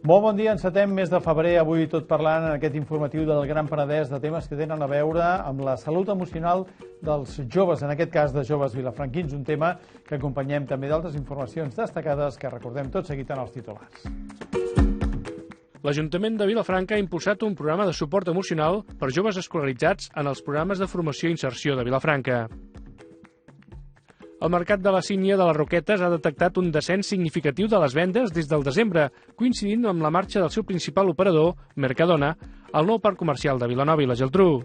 Molt bon dia, encetem mes de febrer, avui tot parlant en aquest informatiu del Gran Penedès de temes que tenen a veure amb la salut emocional dels joves, en aquest cas de joves vilafranquins, un tema que acompanyem també d'altres informacions destacades que recordem tot seguit en els titulars. L'Ajuntament de Vilafranca ha impulsat un programa de suport emocional per joves escolaritzats en els programes de formació i inserció de Vilafranca. El mercat de la sínia de les Roquetes ha detectat un descens significatiu de les vendes des del desembre, coincidint amb la marxa del seu principal operador, Mercadona, al nou parc comercial de Vilanova i la Geltrú.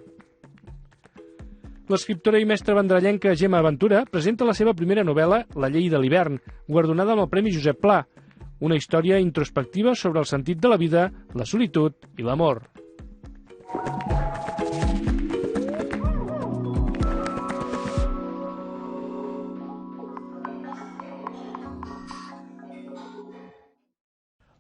L'escriptora i mestra vendrellenca Gemma Ventura presenta la seva primera novel·la, La llei de l'hivern, guardonada amb el Premi Josep Pla, una història introspectiva sobre el sentit de la vida, la solitud i l'amor.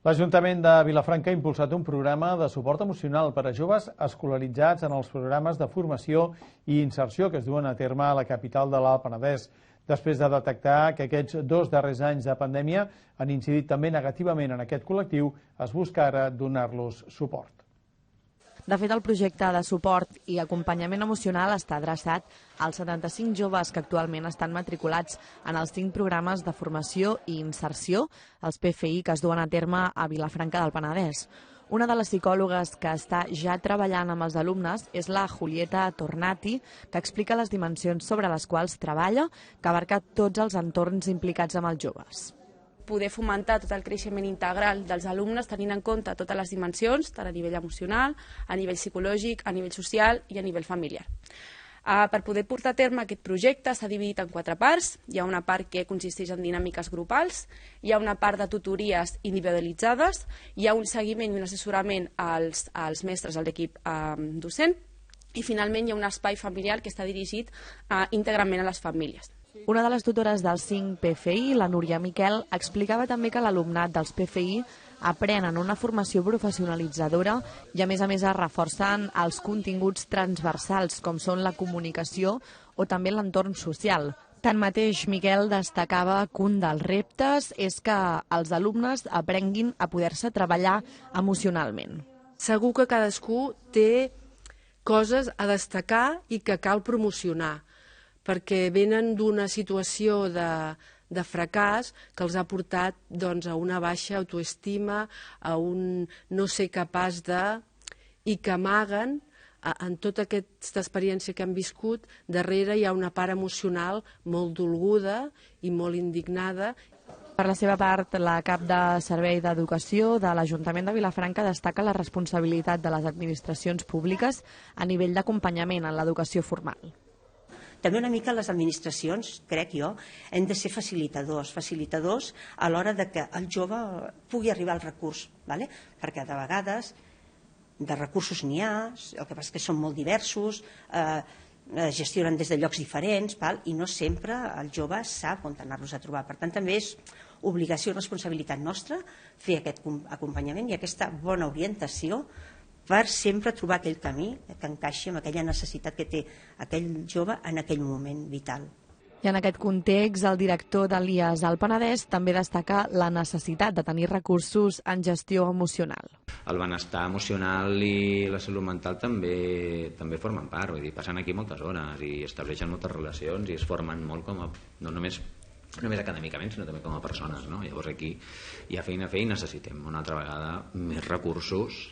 L'Ajuntament de Vilafranca ha impulsat un programa de suport emocional per a joves escolaritzats en els programes de formació i inserció que es duen a terme a la capital de l'Alt Penedès. Després de detectar que aquests 2 darrers anys de pandèmia han incidit també negativament en aquest col·lectiu, es busca ara donar-los suport. De fet, el projecte de suport i acompanyament emocional està adreçat als 75 joves que actualment estan matriculats en els 5 programes de formació i inserció, els PFI, que es duen a terme a Vilafranca del Penedès. Una de les psicòlogues que està ja treballant amb els alumnes és la Julieta Tornati, que explica les dimensions sobre les quals treballa, que abarca tots els entorns implicats amb els joves. Poder fomentar tot el creixement integral dels alumnes tenint en compte totes les dimensions, tant a nivell emocional, a nivell psicològic, a nivell social i a nivell familiar. Per poder portar a terme aquest projecte s'ha dividit en 4 parts. Hi ha una part que consisteix en dinàmiques grupals, hi ha una part de tutories individualitzades, hi ha un seguiment i un assessorament als mestres, a l'equip docent, i finalment hi ha un espai familiar que està dirigit íntegrament a les famílies. Una de les tutores dels 5 PFI, la Núria Miquel, explicava també que l'alumnat dels PFI aprenen una formació professionalitzadora i a més es reforcen els continguts transversals com són la comunicació o també l'entorn social. Tanmateix, Miquel destacava que un dels reptes és que els alumnes aprenguin a poder-se treballar emocionalment. Segur que cadascú té coses a destacar i que cal promocionar, perquè venen d'una situació de fracàs que els ha portat a una baixa autoestima, a un no ser capaç de... i que amaguen, en tota aquesta experiència que han viscut, darrere hi ha una part emocional molt dolguda i molt indignada. Per la seva part, la cap de Servei d'Educació de l'Ajuntament de Vilafranca destaca la responsabilitat de les administracions públiques a nivell d'acompanyament en l'educació formal. També una mica les administracions, crec jo, hem de ser facilitadors a l'hora de que el jove pugui arribar al recurs, perquè de vegades de recursos n'hi ha, el que passa és que són molt diversos, gestionen des de llocs diferents i no sempre el jove sap on anar-los a trobar. Per tant, també és obligació i responsabilitat nostra fer aquest acompanyament i aquesta bona orientació per sempre trobar aquell camí que encaixi amb aquella necessitat que té aquell jove en aquell moment vital. I en aquest context, el director de l'IAS al Penedès també destaca la necessitat de tenir recursos en gestió emocional. El benestar emocional i la salut mental també formen part, vull dir, passen aquí moltes hores i estableixen moltes relacions i es formen molt com a, no només acadèmicament, sinó també com a persones, no? Llavors aquí hi ha feina a fer i necessitem una altra vegada més recursos.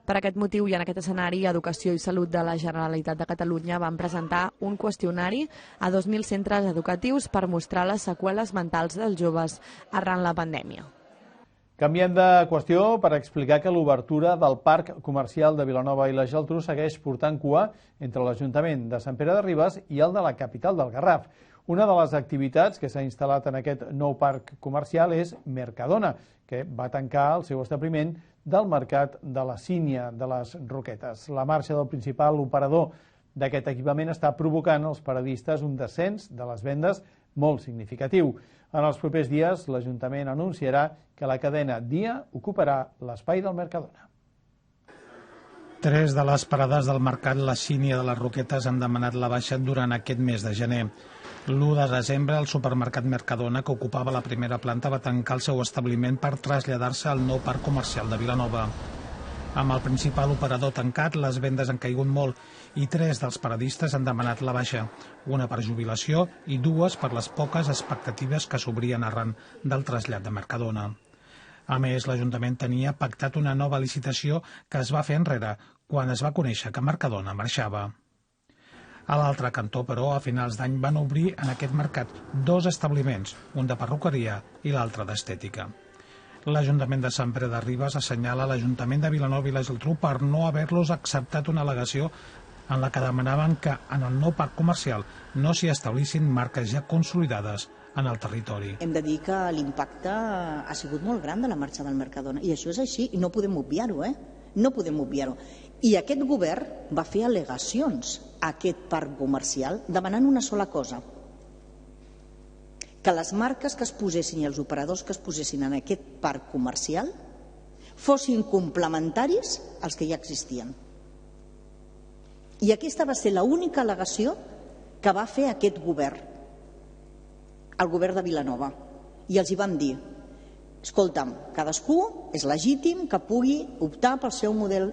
Per aquest motiu i en aquest escenari, Educació i Salut de la Generalitat de Catalunya van presentar un qüestionari a 2.000 centres educatius per mostrar les seqüeles mentals dels joves arran la pandèmia. Canviem de qüestió per explicar que l'obertura del Parc Comercial de Vilanova i la Geltrú segueix portant cua entre l'Ajuntament de Sant Pere de Ribes i el de la capital del Garraf. Una de les activitats que s'ha instal·lat en aquest nou parc comercial és Mercadona, que va tancar el seu establiment del mercat de la sínia de les Roquetes. La marxa del principal operador d'aquest equipament està provocant als paradistes un descens de les vendes molt significatiu. En els propers dies, l'Ajuntament anunciarà que la cadena Dia ocuparà l'espai del Mercadona. 3 de les parades del mercat La Sínia de les Roquetes han demanat la baixa durant aquest mes de gener. L'1 de desembre, el supermercat Mercadona, que ocupava la primera planta, va tancar el seu establiment per traslladar-se al nou parc comercial de Vilanova. Amb el principal operador tancat, les vendes han caigut molt i 3 dels paradistes han demanat la baixa, una per jubilació i 2 per les poques expectatives que s'obrien arran del trasllat de Mercadona. A més, l'Ajuntament tenia pactat una nova licitació que es va fer enrere quan es va conèixer que Mercadona marxava. A l'altre cantó, però, a finals d'any van obrir en aquest mercat 2 establiments, un de perruqueria i l'altre d'estètica. L'Ajuntament de Sant Pere de Ribes assenyala l'Ajuntament de Vilanova i la Geltrú per no haver-los acceptat una al·legació en la que demanaven que en el nou parc comercial no s'hi establissin marques ja consolidades en el territori. Hem de dir que l'impacte ha sigut molt gran de la marxa del Mercadona i això és així i no podem obviar-ho, No podem obviar-ho. I aquest govern va fer al·legacions a aquest parc comercial demanant una sola cosa, que les marques que es posessin i els operadors que es posessin en aquest parc comercial fossin complementaris als que ja existien. I aquesta va ser l'única al·legació que va fer aquest govern, el govern de Vilanova. I els hi vam dir, escolta'm, cadascú és legítim que pugui optar pel seu model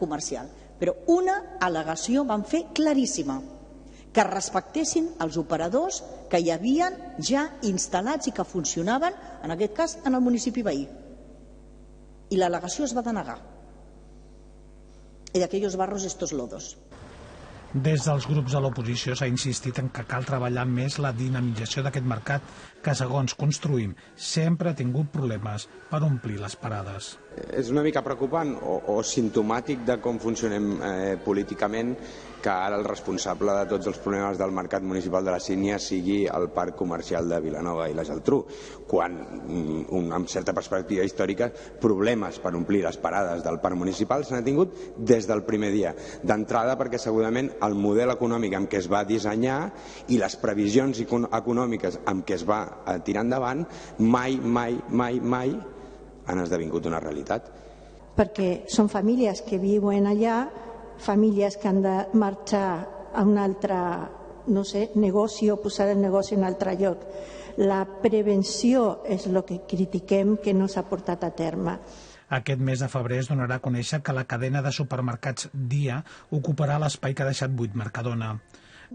comercial, però una al·legació van fer claríssima, que respectessin els operadors que hi havien ja instal·lats i que funcionaven, en aquest cas, en el municipi veí. I l'al·legació es va denegar. Y de aquellos barros estos lodos. Des dels grups de l'oposició s'ha insistit en que cal treballar més la dinamització d'aquest mercat que, segons Construïm, sempre ha tingut problemes per omplir les parades. És una mica preocupant o simptomàtic de com funcionem políticament que ara el responsable de tots els problemes del mercat municipal de la Sínia sigui el parc comercial de Vilanova i la Geltrú, quan, amb certa perspectiva històrica, problemes per omplir les parades del parc municipal s'han tingut des del primer dia. D'entrada perquè segurament el model econòmic amb què es va dissenyar i les previsions econòmiques amb què es va tirar endavant mai han esdevingut una realitat. Perquè són famílies que viuen allà, famílies que han de marxar a un altre, no sé, negoci o posar el negoci en un altre lloc. La prevenció és el que critiquem que no s'ha portat a terme. Aquest mes de febrer es donarà a conèixer que la cadena de supermercats Dia ocuparà l'espai que ha deixat buit Mercadona.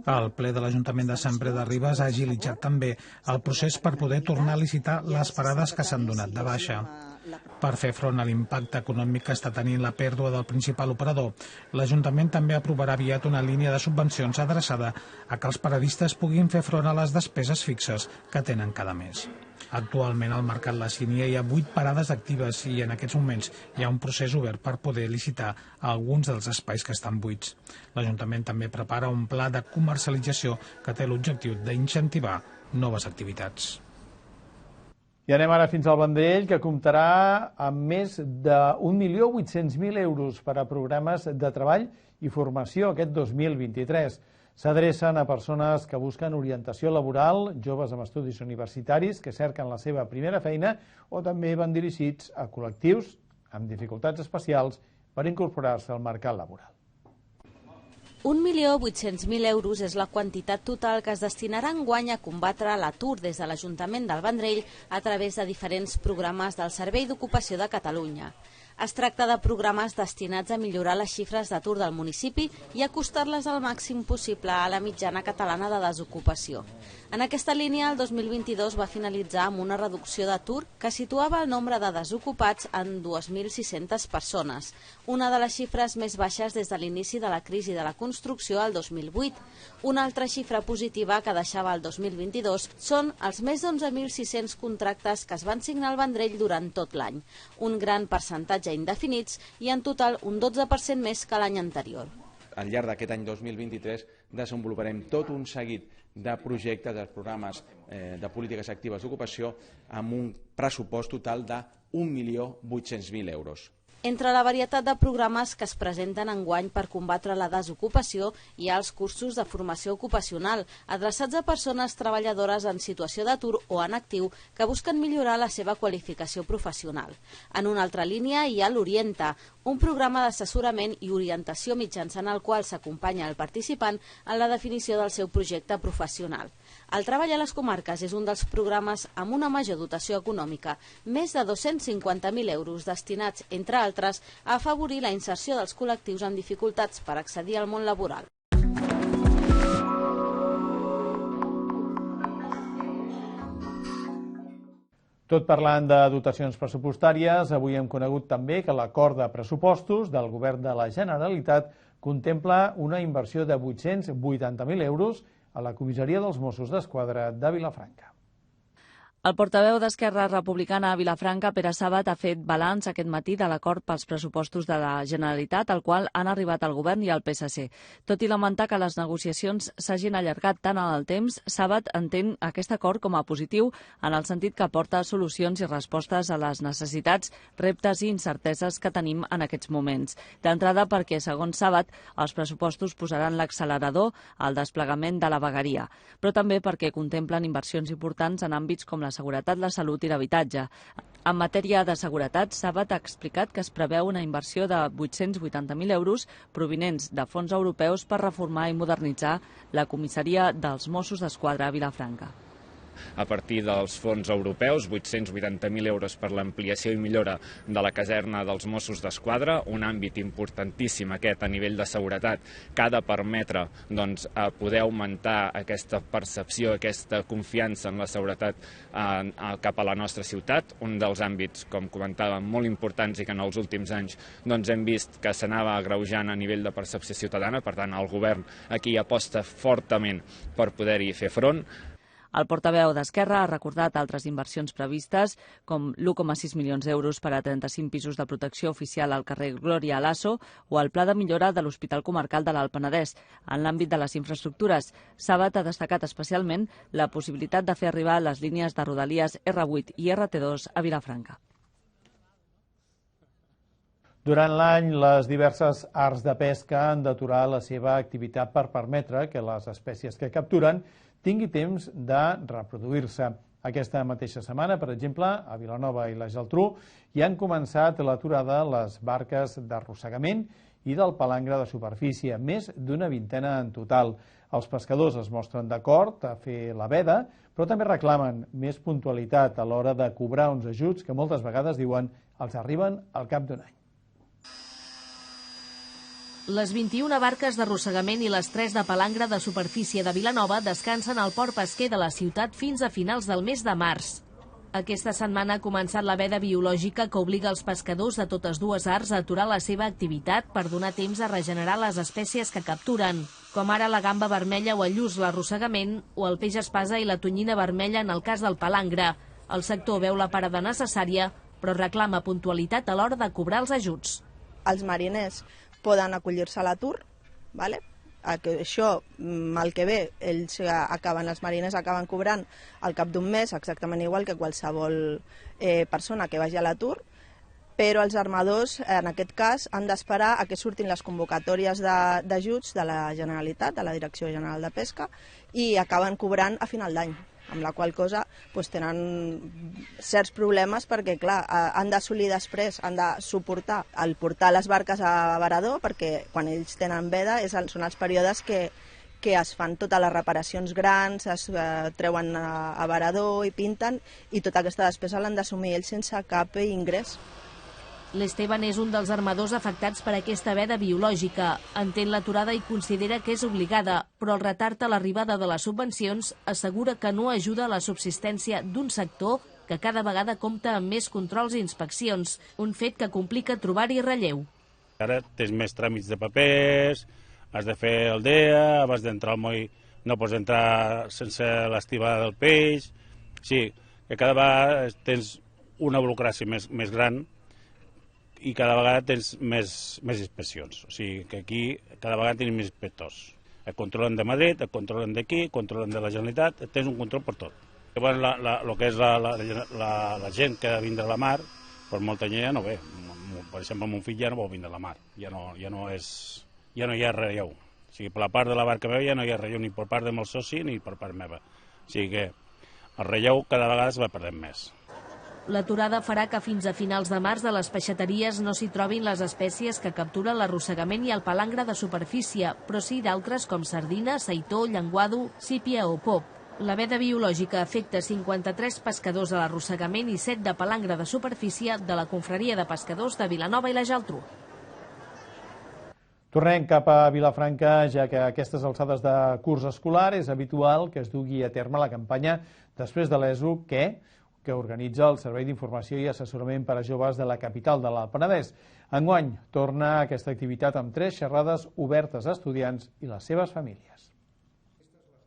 El ple de l'Ajuntament de Sant Pere de Ribes ha agilitzat també el procés per poder tornar a licitar les parades que s'han donat de baixa. Per fer front a l'impacte econòmic que està tenint la pèrdua del principal operador, l'Ajuntament també aprovarà aviat una línia de subvencions adreçada a que els paradistes puguin fer front a les despeses fixes que tenen cada mes. Actualment al mercat La Sínia hi ha 8 parades actives i en aquests moments hi ha un procés obert per poder licitar alguns dels espais que estan buits. L'Ajuntament també prepara un pla de comercialització que té l'objectiu d'incentivar noves activitats. I anem ara fins al Vendrell, que comptarà amb més de 1.800.000 euros per a programes de treball i formació aquest 2023. S'adrecen a persones que busquen orientació laboral, joves amb estudis universitaris que cerquen la seva primera feina o també van dirigits a col·lectius amb dificultats especials per incorporar-se al mercat laboral. 1.800.000 euros és la quantitat total que es destinarà enguany a combatre l'atur des de l'Ajuntament del Vendrell a través de diferents programes del Servei d'Ocupació de Catalunya. Es tracta de programes destinats a millorar les xifres d'atur del municipi i acostar-les al màxim possible a la mitjana catalana de desocupació. En aquesta línia, el 2022 va finalitzar amb una reducció d'atur que situava el nombre de desocupats en 2.600 persones, una de les xifres més baixes des de l'inici de la crisi de la construcció al 2008. Una altra xifra positiva que deixava el 2022 són els més d'11.600 contractes que es van signar al Vendrell durant tot l'any, un gran percentatge indefinits i en total un 12% més que l'any anterior. Al llarg d'aquest any 2023 desenvoluparem tot un seguit de projectes, de programes de polítiques actives d'ocupació amb un pressupost total de 1.800.000 euros. Entre la varietat de programes que es presenten enguany per combatre la desocupació hi ha els cursos de formació ocupacional adreçats a persones treballadores en situació d'atur o en actiu que busquen millorar la seva qualificació professional. En una altra línia hi ha l'Orienta, un programa d'assessorament i orientació mitjançant el qual s'acompanya el participant en la definició del seu projecte professional. El treball a les comarques és un dels programes amb una major dotació econòmica, més de 250.000 euros destinats, entre altres, a afavorir la inserció dels col·lectius amb dificultats per accedir al món laboral. Tot parlant de dotacions pressupostàries, avui hem conegut també que l'acord de pressupostos del Govern de la Generalitat contempla una inversió de 880.000 euros a la comissaria dels Mossos d'Esquadra de Vilafranca. El portaveu d'Esquerra Republicana a Vilafranca, Pere Sàbat, ha fet balanç aquest matí de l'acord pels pressupostos de la Generalitat, al qual han arribat el Govern i el PSC. Tot i lamentar que les negociacions s'hagin allargat tant en el temps, Sàbat entén aquest acord com a positiu en el sentit que aporta solucions i respostes a les necessitats, reptes i incerteses que tenim en aquests moments. D'entrada perquè, segons Sàbat, els pressupostos posaran l'accelerador al desplegament de la vegueria, però també perquè contemplen inversions importants en àmbits com la seguretat, la salut i l'habitatge. En matèria de seguretat, Sàbat ha explicat que es preveu una inversió de 880.000 euros provinents de fons europeus per reformar i modernitzar la comissaria dels Mossos d'Esquadra a Vilafranca. A partir dels fons europeus, 880.000 euros per l'ampliació i millora de la caserna dels Mossos d'Esquadra, un àmbit importantíssim aquest a nivell de seguretat que ha de permetre poder augmentar aquesta percepció, aquesta confiança en la seguretat cap a la nostra ciutat, un dels àmbits, com comentàvem, molt importants i que en els últims anys hem vist que s'anava agreujant a nivell de percepció ciutadana, per tant el govern aquí aposta fortament per poder-hi fer front. El portaveu d'Esquerra ha recordat altres inversions previstes, com l'1,6 milions d'euros per a 35 pisos de protecció oficial al carrer Glòria Lasso o el pla de millora de l'Hospital Comarcal de l'Alt Penedès. En l'àmbit de les infraestructures, Sàbat ha destacat especialment la possibilitat de fer arribar les línies de Rodalies R8 i RT2 a Vilafranca. Durant l'any, les diverses arts de pesca han d'aturar la seva activitat per permetre que les espècies que capturen tingui temps de reproduir-se. Aquesta mateixa setmana, per exemple, a Vilanova i la Geltrú hi han començat l'aturada les barques d'arrossegament i del palangre de superfície, més d'una vintena en total. Els pescadors es mostren d'acord a fer la veda, però també reclamen més puntualitat a l'hora de cobrar uns ajuts que moltes vegades diuen els arriben al cap d'un any. Les 21 barques d'arrossegament i les 3 de palangre de superfície de Vilanova descansen al port pesquer de la ciutat fins a finals del mes de març. Aquesta setmana ha començat la veda biològica que obliga els pescadors de totes dues arts a aturar la seva activitat per donar temps a regenerar les espècies que capturen, com ara la gamba vermella o el lluç, l'arrossegament, o el peix espasa i la tonyina vermella en el cas del palangre. El sector veu la parada necessària, però reclama puntualitat a l'hora de cobrar els ajuts. Els mariners poden acollir-se a l'atur, això, mal que bé, els mariners acaben cobrant al cap d'un mes, exactament igual que qualsevol persona que vagi a l'atur, però els armadors, en aquest cas, han d'esperar a que surtin les convocatòries d'ajuts de la Generalitat, de la Direcció General de Pesca, i acaben cobrant a final d'any, amb la qual cosa tenen certs problemes perquè, clar, han d'assolir després, han de suportar el portar les barques a varador, perquè quan ells tenen veda són els períodes que es fan totes les reparacions grans, es treuen a varador i pinten, i tota aquesta despesa l'han d'assumir ells sense cap ingrés. L'Esteban és un dels armadors afectats per aquesta veda biològica. Entén l'aturada i considera que és obligada, però el retard a l'arribada de les subvencions assegura que no ajuda a la subsistència d'un sector que cada vegada compta amb més controls i inspeccions, un fet que complica trobar-hi relleu. Ara tens més tràmits de papers, has de fer el DEA, abans d'entrar al moll no pots entrar sense l'estivada del peix. Sí, que cada vegada tens una burocràcia més gran i cada vegada tens més inspeccions. O sigui que aquí cada vegada tenim més inspectors. Et controlen de Madrid, et controlen d'aquí, et controlen de la Generalitat, tens un control per tot. El que és la gent que ha de vindre a la mar, per molta llenya no ve. Per exemple, el meu fill ja no vol vindre a la mar, ja no hi ha relleu. O sigui, per la part de la barca meva ja no hi ha relleu, ni per part del meu soci ni per part meva. O sigui que el relleu cada vegada es va perdent més. L'aturada farà que fins a finals de març de les peixateries no s'hi trobin les espècies que capturen l'arrossegament i el palangre de superfície, però sí d'altres com sardina, seitó, llenguado, sípia o pop. La veda biològica afecta 53 pescadors a l'arrossegament i 7 de palangre de superfície de la Confraria de Pescadors de Vilanova i la Geltrú. Tornem cap a Vilafranca, ja que a aquestes alçades de curs escolar és habitual que es dugui a terme la campanya Després de l'ESO, que organitza el Servei d'Informació i Assessorament per a Joves de la capital de l'Alt Penedès. Enguany torna aquesta activitat amb 3 xerrades obertes a estudiants i les seves famílies.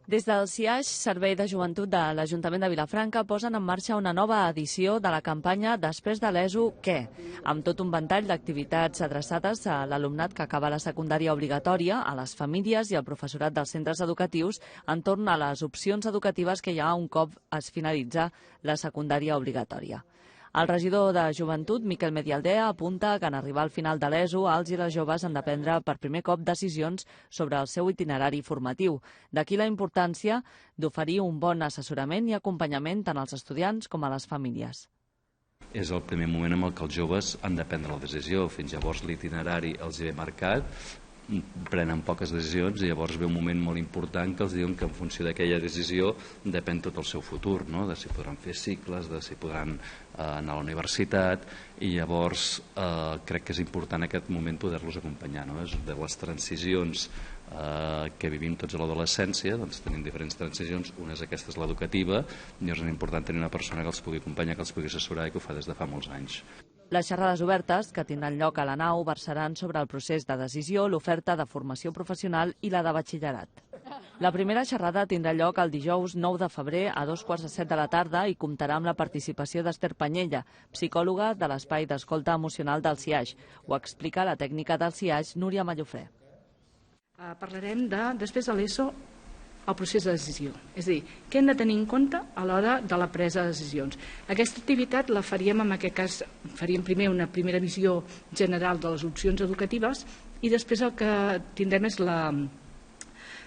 Des del CIAix, Servei de Joventut de l'Ajuntament de Vilafranca, posen en marxa una nova edició de la campanya Després de l'ESO, què? Amb tot un ventall d'activitats adreçades a l'alumnat que acaba la secundària obligatòria, a les famílies i al professorat dels centres educatius entorn a les opcions educatives que hi ha un cop es finalitza la secundària obligatòria. El regidor de Joventut, Miquel Medialdea, apunta que en arribar al final de l'ESO, els i les joves han de prendre per primer cop decisions sobre el seu itinerari formatiu. D'aquí la importància d'oferir un bon assessorament i acompanyament tant als estudiants com a les famílies. És el primer moment en què els joves han de prendre la decisió. Fins llavors l'itinerari els ve marcat, prenen poques decisions i llavors ve un moment molt important que els diuen que en funció d'aquella decisió depèn tot el seu futur, no? De si podran fer cicles, de si podran anar a la universitat, i llavors crec que és important aquest moment poder-los acompanyar, no? És de les transicions que vivim tots a l'adolescència, doncs tenim diferents transicions, una és aquesta, és l'educativa, i és important tenir una persona que els pugui acompanyar, que els pugui assessorar i que ho fa des de fa molts anys. Les xerrades obertes, que tindran lloc a la nau, versaran sobre el procés de decisió, l'oferta de formació professional i la de batxillerat. La primera xerrada tindrà lloc el dijous 9 de febrer a 2:45 de la tarda i comptarà amb la participació d'Ester Panyella, psicòloga de l'Espai d'Escolta Emocional del CIAix. Ho explica la tècnica del CIAix, Núria Mallofré. Parlarem de, després de l'ESO, el procés de decisió. És a dir, què hem de tenir en compte a l'hora de la presa de decisions. Aquesta activitat la faríem, en aquest cas, faríem primer una primera visió general de les opcions educatives i després el que tindrem és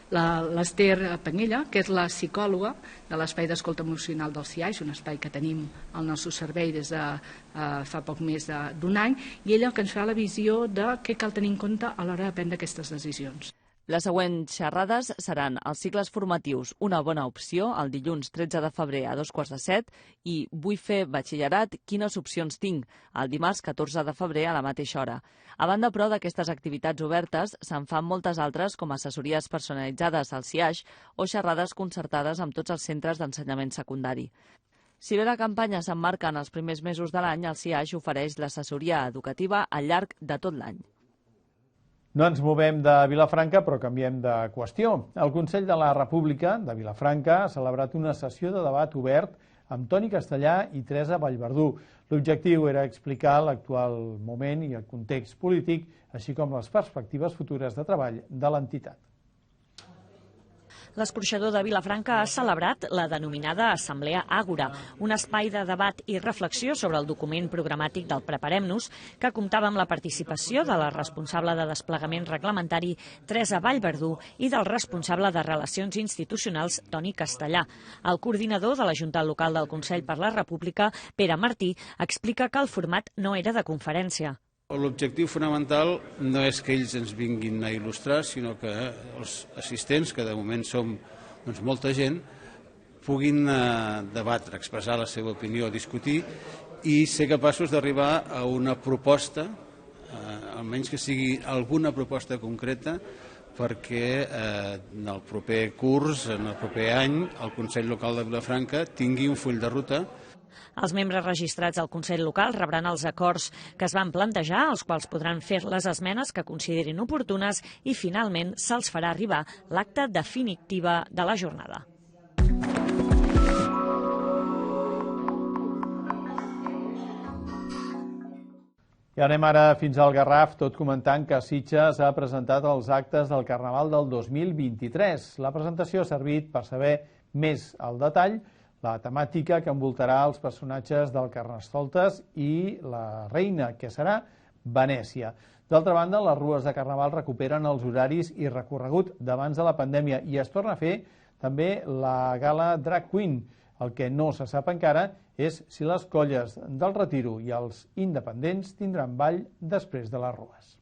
l'Ester Panyella, que és la psicòloga de l'Espai d'Escolta Emocional del CIAix, un espai que tenim al nostre servei des de fa poc més d'un any, i ella que ens fa la visió de què cal tenir en compte a l'hora de prendre aquestes decisions. Les següents xerrades seran els cicles formatius, una bona opció, el dilluns 13 de febrer a 2:45, i vull fer batxillerat, quines opcions tinc, el dimarts 14 de febrer a la mateixa hora. A banda, però, d'aquestes activitats obertes, se'n fan moltes altres, com assessories personalitzades al CIAix o xerrades concertades amb tots els centres d'ensenyament secundari. Si bé la campanya s'emmarca en els primers mesos de l'any, el CIAix ofereix l'assessoria educativa al llarg de tot l'any. No ens movem de Vilafranca, però canviem de qüestió. El Consell de la República de Vilafranca ha celebrat una sessió de debat obert amb Toni Castellà i Teresa Vallverdú. L'objectiu era explicar l'actual moment i el context polític, així com les perspectives futures de treball de l'entitat. L'escorxador de Vilafranca ha celebrat la denominada Assemblea Àgora, un espai de debat i reflexió sobre el document programàtic del Preparem-nos, que comptava amb la participació de la responsable de desplegament reglamentari, Teresa Vallverdú, i del responsable de Relacions Institucionals, Toni Castellà. El coordinador de la Junta Local del Consell per la República, Pere Martí, explica que el format no era de conferència. L'objectiu fonamental no és que ells ens vinguin a il·lustrar, sinó que els assistents, que de moment som molta gent, puguin debatre, expressar la seva opinió, discutir i ser capaços d'arribar a una proposta, almenys que sigui alguna proposta concreta, perquè en el proper curs, en el proper any, el Consell Local de Vilafranca tingui un full de ruta. Els membres registrats al Consell Local rebran els acords que es van plantejar, els quals podran fer les esmenes que considerin oportunes i, finalment, se'ls farà arribar l'acta definitiva de la jornada. I anem ara fins al Garraf, tot comentant que Sitges ha presentat els actes del Carnaval del 2023. La presentació ha servit per saber més al detall la temàtica que envoltarà els personatges del Carnestoltes i la reina, que serà Venècia. D'altra banda, les rues de Carnaval recuperen els horaris i recorregut d'abans de la pandèmia i es torna a fer també la gala Drag Queen. El que no se sap encara és si les colles del Retiro i els independents tindran ball després de les rues.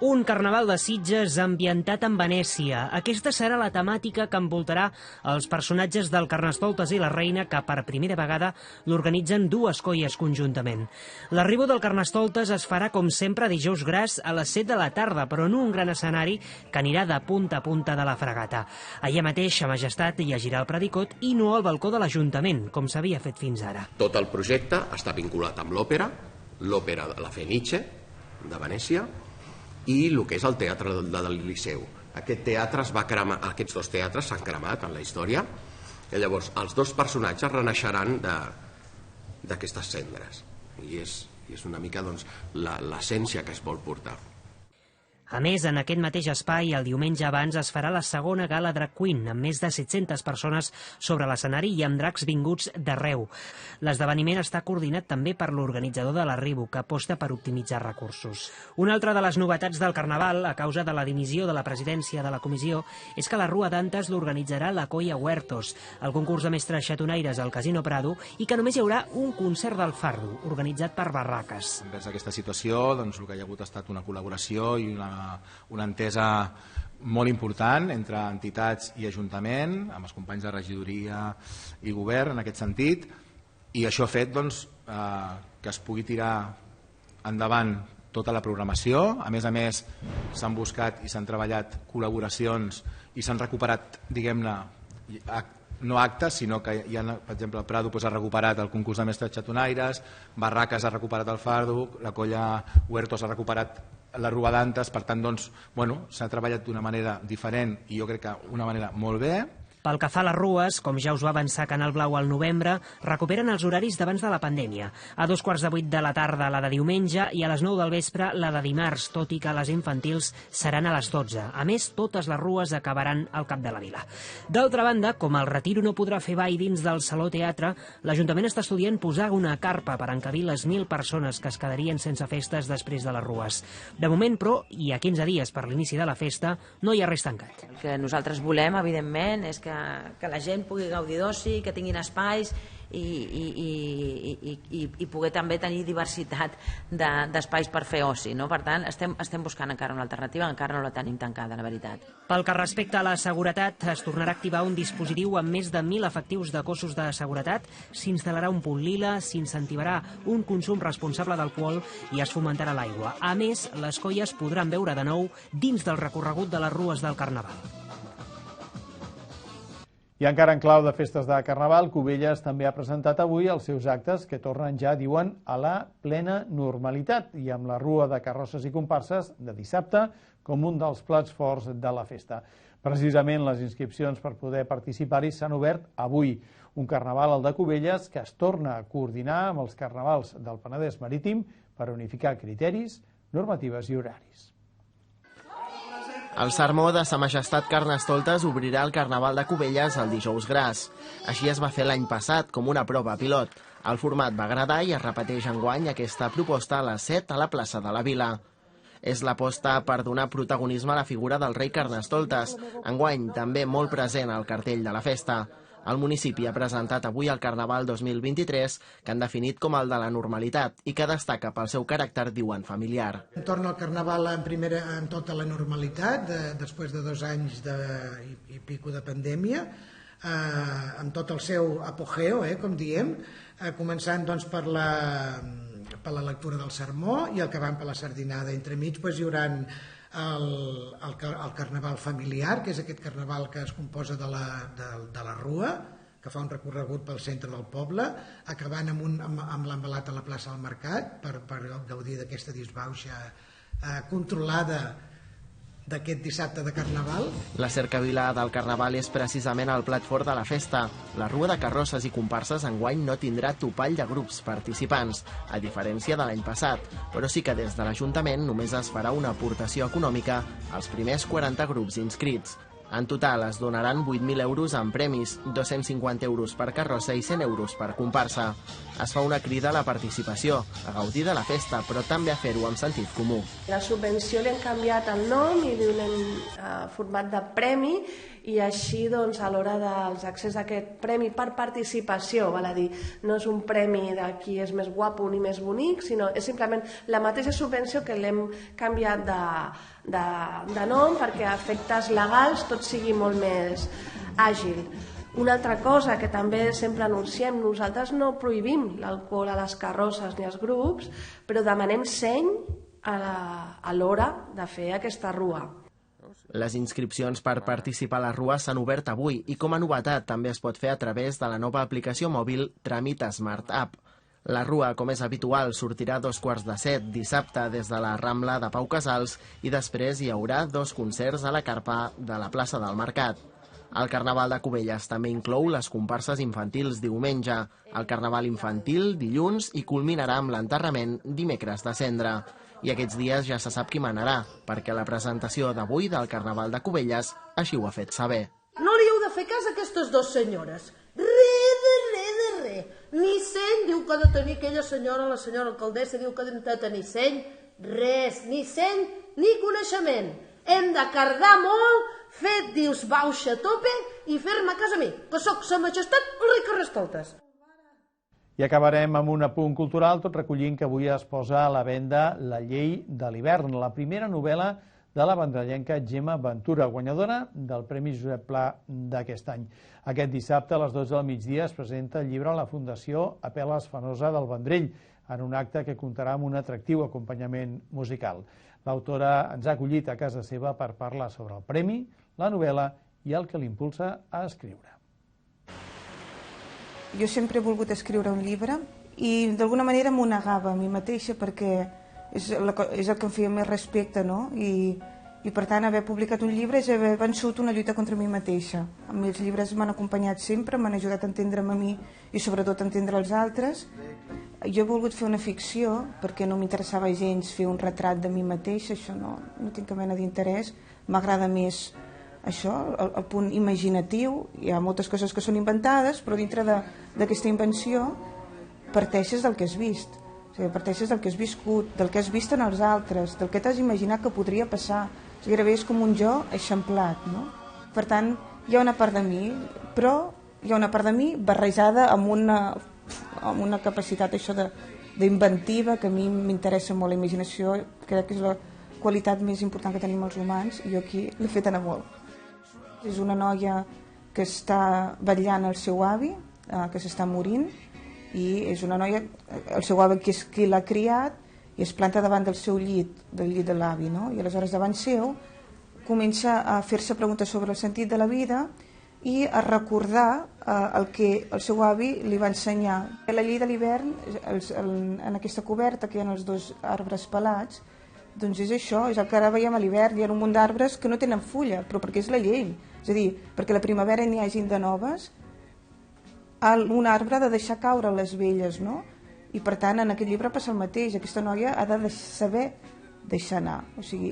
Un carnaval de Sitges ambientat en Venècia. Aquesta serà la temàtica que envoltarà els personatges del Carnestoltes i la Reina, que per primera vegada l'organitzen dues colles conjuntament. L'arribo del Carnestoltes es farà, com sempre, dijous gras a les 7 de la tarda, però en un gran escenari que anirà de punta a punta de la fregata. Allà mateix, a Majestat, llegirà el predicot i no al balcó de l'Ajuntament, com s'havia fet fins ara. Tot el projecte està vinculat amb l'òpera de la Fenice, de Venècia, i el que és el teatre del Liceu. Aquest teatre es va cremar, aquests dos teatres s'han cremat en la història, i llavors els dos personatges renaixeran d'aquestes cendres. I és una mica l'essència que es vol portar. A més, en aquest mateix espai, el diumenge abans es farà la segona gala Drag Queen, amb més de 700 persones sobre l'escenari i amb dracs vinguts d'arreu. L'esdeveniment està coordinat també per l'organitzador de l'Arribo, que aposta per optimitzar recursos. Una altra de les novetats del Carnaval, a causa de la dimissió de la presidència de la comissió, és que la Rua d'Antes l'organitzarà la Colla Huertos, el concurs de mestres xatonaires al Casino Prado, i que només hi haurà un concert del Fardo, organitzat per Barraques. Envers aquesta situació, el que hi ha hagut ha estat una col·laboració i una entesa molt important entre entitats i Ajuntament, amb els companys de regidoria i govern en aquest sentit, i això ha fet que es pugui tirar endavant tota la programació. A més, s'han buscat i s'han treballat col·laboracions i s'han recuperat, diguem-ne, no actes, sinó que hi ha, per exemple, el Prado ha recuperat el concurs de mestres xatonaires, Barraques ha recuperat el Fardo, la Colla Huertos ha recuperat la Rua d'Antes. Per tant, s'ha treballat d'una manera diferent i jo crec que una manera molt bé. Pel que fa a les rues, com ja us va avançar Canal Blau al novembre, recuperen els horaris d'abans de la pandèmia. A 7:45 de la tarda la de diumenge i a les 9 del vespre la de dimarts, tot i que les infantils seran a les 12. A més, totes les rues acabaran al cap de la vila. D'altra banda, com el Retiro no podrà fer ball dins del Saló Teatre, l'Ajuntament està estudiant posar una carpa per encabir les 1.000 persones que es quedarien sense festes després de les rues. De moment, però, i a 15 dies per l'inici de la festa, no hi ha res tancat. El que nosaltres volem, evidentment, és que la gent pugui gaudir d'oci, que tinguin espais i poder també tenir diversitat d'espais per fer oci. Per tant, estem buscant encara una alternativa, encara no la tenim tancada, la veritat. Pel que respecta a la seguretat, es tornarà a activar un dispositiu amb més de 1.000 efectius de cossos de seguretat, s'instal·larà un punt lila, s'incentivarà un consum responsable d'alcohol i es fomentarà l'aigua. A més, les colles podran veure de nou dins del recorregut de les rues del Carnaval. I encara en clau de festes de Carnaval, Cubelles també ha presentat avui els seus actes que tornen ja, diuen, a la plena normalitat i amb la Rua de Carrosses i Comparses de dissabte com un dels plats forts de la festa. Precisament les inscripcions per poder participar-hi s'han obert avui. Un carnaval, el de Cubelles, que es torna a coordinar amb els carnavals del Penedès Marítim per unificar criteris, normatives i horaris. El sermó de Sa Majestat Carnestoltes obrirà el Carnaval de Cubelles el dijous gras. Així es va fer l'any passat, com una prova pilot. El format va agradar i es repeteix enguany aquesta proposta a les 7 a la plaça de la Vila. És l'aposta per donar protagonisme a la figura del rei Carnestoltes, enguany també molt present al cartell de la festa. El municipi ha presentat avui el Carnaval 2023, que han definit com el de la normalitat i que destaca pel seu caràcter, diuen, familiar. Torna al Carnaval en tota la normalitat, després de 2 anys i pico de pandèmia, amb tot el seu apogeo, com diem, començant per la lectura del sermó i acabant per la sardinada. Entremig hi haurà el carnaval familiar, que és aquest carnaval que es composa de la Rua, que fa un recorregut pel centre del poble, acabant amb l'embalat a la plaça del Mercat per gaudir d'aquesta disbauxa controlada d'aquest dissabte de Carnaval. La cercavila del Carnaval és precisament el plat fort de la festa. La Rua de Carrosses i Comparses enguany no tindrà topall de grups participants, a diferència de l'any passat, però sí que des de l'Ajuntament només es farà una aportació econòmica als primers 40 grups inscrits. En total es donaran 8.000 euros en premis, 250 euros per carrossa i 100 euros per comparsa. Es fa una crida a la participació, a gaudir de la festa, però també a fer-ho amb sentit comú. La subvenció li han canviat el nom i li donem format de premi i així doncs, a l'hora dels accés a aquest premi per participació, val a dir, no és un premi de qui és més guapo ni més bonic, sinó és simplement la mateixa subvenció que l'hem canviat de nom perquè a efectes legals tot sigui molt més àgil. Una altra cosa que també sempre anunciem, nosaltres no prohibim l'alcohol a les carrosses ni als grups, però demanem seny a l'hora de fer aquesta rua. Les inscripcions per participar a la rua s'han obert avui i com a novetat també es pot fer a través de la nova aplicació mòbil Tràmit Smart App. La rua, com és habitual, sortirà a 6:45 dissabte des de la Rambla de Pau Casals i després hi haurà 2 concerts a la carpa de la plaça del Mercat. El Carnaval de Cubelles també inclou les comparses infantils diumenge, el Carnaval infantil dilluns i culminarà amb l'enterrament dimecres de Cendra. I aquests dies ja se sap qui manarà, perquè la presentació d'avui del Carnaval de Cubelles així ho ha fet saber. No li heu de fer cas a aquestes dues senyores. Re. Ni seny diu que ha de tenir aquella senyora, la senyora alcaldessa diu que ha de tenir seny. Res, ni seny ni coneixement. Hem de cardar molt, fet dius bauxa a tope i fer-me cas a mi, que sóc sa majestat rei Carnestoltes. I acabarem amb un apunt cultural, tot recollint que avui es posa a la venda La llei de l'hivern, la primera novel·la de la vendrellenca Gemma Ventura, guanyadora del Premi Josep Pla d'aquest any. Aquest dissabte a les 12 del migdia es presenta el llibre a la Fundació Apel·les Fenosa del Vendrell, en un acte que comptarà amb un atractiu acompanyament musical. L'autora ens ha acollit a casa seva per parlar sobre el premi, la novel·la i el que l'impulsa a escriure. Jo sempre he volgut escriure un llibre i d'alguna manera m'ho negava a mi mateixa perquè és el que em feia més respecte, no? I per tant haver publicat un llibre és haver vençut una lluita contra mi mateixa. A mi els llibres m'han acompanyat sempre, m'han ajudat a entendre'm a mi i sobretot a entendre els altres. Jo he volgut fer una ficció perquè no m'interessava gens fer un retrat de mi mateixa, això no tinc cap mena d'interès, m'agrada més això, el punt imaginatiu. Hi ha moltes coses que són inventades, però dintre d'aquesta invenció parteixes del que has vist. O sigui, parteixes del que has viscut, del que has vist en els altres, del que t'has imaginat que podria passar. O sigui, gairebé és com un jo eixamplat, no? Per tant, hi ha una part de mi, però hi ha una part de mi barrejada amb una capacitat això d'inventiva que a mi m'interessa molt. La imaginació crec que és la qualitat més important que tenim els humans i jo aquí l'he fet anar molt. És una noia que està vetllant el seu avi, que s'està morint, i és una noia, el seu avi que és qui l'ha criat, i es planta davant del seu llit, del llit de l'avi, no? I aleshores davant seu comença a fer-se preguntes sobre el sentit de la vida i a recordar el que el seu avi li va ensenyar. A la llei de l'hivern, en aquesta coberta que hi ha els 2 arbres pelats, doncs és això, és el que ara veiem a l'hivern, hi ha un munt d'arbres que no tenen fulla, però perquè és la llei, és a dir, perquè a la primavera n'hi hagin de noves, un arbre ha de deixar caure les velles, no? I per tant en aquest llibre passa el mateix, aquesta noia ha de saber deixar anar, o sigui,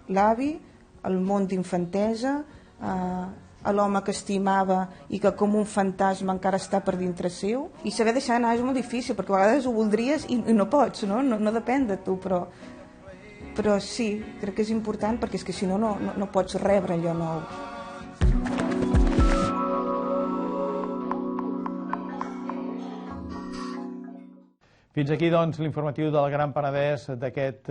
l'avi, el món d'infantesa, l'home que estimava i que com un fantasma encara està per dintre seu, i saber deixar anar és molt difícil, perquè a vegades ho voldries i no pots, no depèn de tu, però sí, crec que és important perquè és que si no pots rebre allò nou. Fins aquí, doncs, l'informatiu del Gran Penedès d'aquest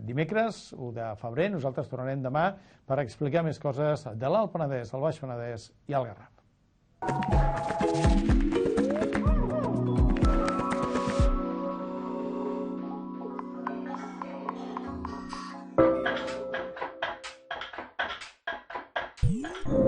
dimecres, 1 de febrer. Nosaltres tornarem demà per explicar més coses de l'Alt Penedès, el Baix Penedès i el Garraf. Yeah.